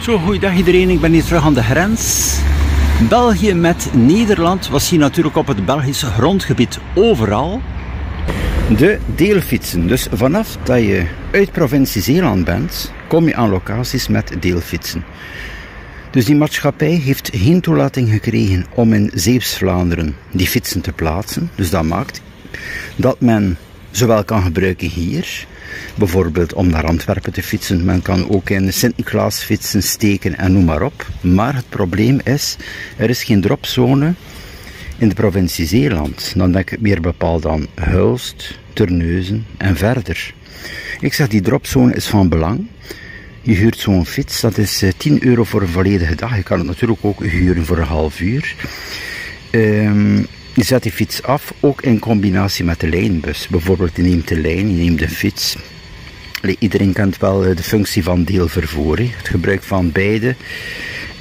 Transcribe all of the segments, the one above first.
Zo, goeiedag iedereen, ik ben hier terug aan de grens. België met Nederland was hier natuurlijk op het Belgische grondgebied overal. De deelfietsen, dus vanaf dat je uit provincie Zeeland bent, kom je aan locaties met deelfietsen. Dus die maatschappij heeft geen toelating gekregen om in Zeeuws-Vlaanderen die fietsen te plaatsen. Dus dat maakt dat men zowel kan gebruiken hier, bijvoorbeeld om naar Antwerpen te fietsen. Men kan ook in Sint-Niklaas fietsen, steken en noem maar op. Maar het probleem is, er is geen dropzone in de provincie Zeeland. Dan denk ik meer bepaald aan Hulst, Terneuzen en verder. Ik zeg, die dropzone is van belang. Je huurt zo'n fiets, dat is 10 euro voor een volledige dag. Je kan het natuurlijk ook huren voor een half uur. Je zet die fiets af, ook in combinatie met de lijnbus. Bijvoorbeeld, je neemt de lijn, je neemt de fiets. Iedereen kent wel de functie van deelvervoer, het gebruik van beide.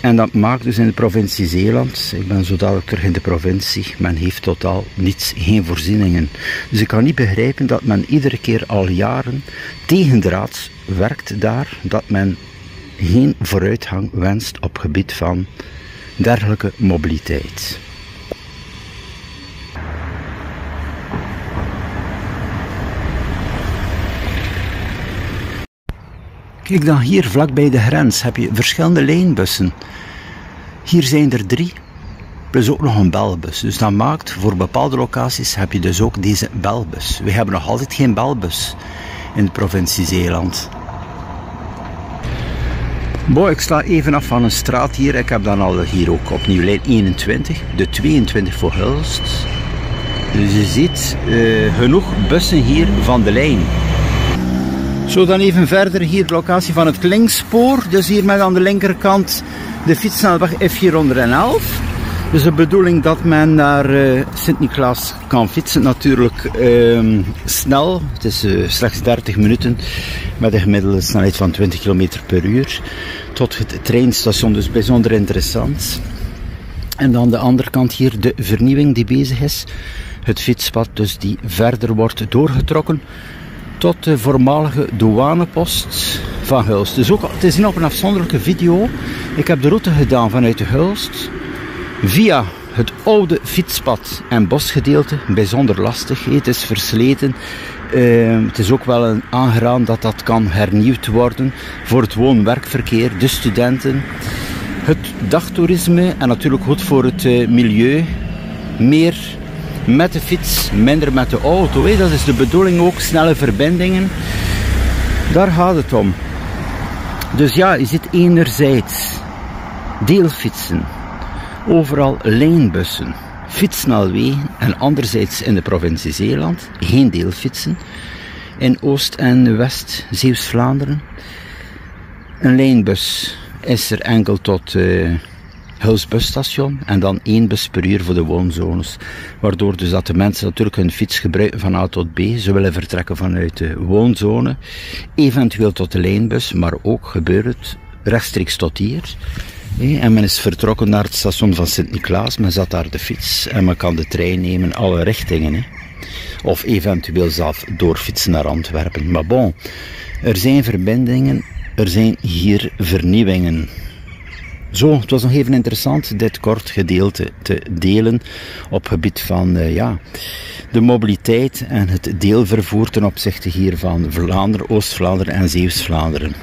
En dat maakt dus in de provincie Zeeland, ik ben zo dadelijk terug in de provincie, men heeft totaal niets, geen voorzieningen. Dus ik kan niet begrijpen dat men iedere keer al jaren tegendraads werkt daar, dat men geen vooruitgang wenst op gebied van dergelijke mobiliteit. Kijk dan hier, vlakbij de grens, heb je verschillende lijnbussen. Hier zijn er 3, plus ook nog een belbus. Dus dat maakt, voor bepaalde locaties heb je dus ook deze belbus. We hebben nog altijd geen belbus in de provincie Zeeland. Ik sla even af van een straat hier. Ik heb dan al hier ook opnieuw lijn 21, de 22 voor Hulst. Dus je ziet genoeg bussen hier van de lijn. Zo, dan even verder, hier de locatie van het Klinkspoor. Dus hier met aan de linkerkant de fietssnelweg F411. Dus de bedoeling dat men naar Sint-Niklaas kan fietsen. Natuurlijk snel, het is slechts 30 minuten met een gemiddelde snelheid van 20 km per uur. Tot het treinstation, dus bijzonder interessant. En dan de andere kant hier de vernieuwing die bezig is. Het fietspad dus die verder wordt doorgetrokken tot de voormalige douanepost van Hulst. Dus ook te zien op een afzonderlijke video. Ik heb de route gedaan vanuit de Hulst via het oude fietspad en bosgedeelte. Bijzonder lastig, het is versleten. Het is ook wel aangeraden dat dat kan hernieuwd worden voor het woon-werkverkeer, de studenten, het dagtoerisme en natuurlijk goed voor het milieu. Meer met de fiets, minder met de auto. Dat is de bedoeling ook, snelle verbindingen. Daar gaat het om. Dus ja, je ziet enerzijds deelfietsen, overal lijnbussen, fietssnelwegen en anderzijds in de provincie Zeeland geen deelfietsen. In Oost- en West-Zeeuws-Vlaanderen. Een lijnbus is er enkel tot Hulst busstation en dan 1 bus per uur voor de woonzones. Waardoor dus dat de mensen natuurlijk hun fiets gebruiken van A tot B. Ze willen vertrekken vanuit de woonzone, eventueel tot de lijnbus, maar ook gebeurt het rechtstreeks tot hier. En men is vertrokken naar het station van Sint-Niklaas, men zat daar de fiets en men kan de trein nemen, alle richtingen. Of eventueel zelf doorfietsen naar Antwerpen. Maar bon, er zijn verbindingen, er zijn hier vernieuwingen. Zo, het was nog even interessant dit kort gedeelte te delen op gebied van de mobiliteit en het deelvervoer ten opzichte hier van Vlaanderen, Oost-Vlaanderen en Zeeuws-Vlaanderen.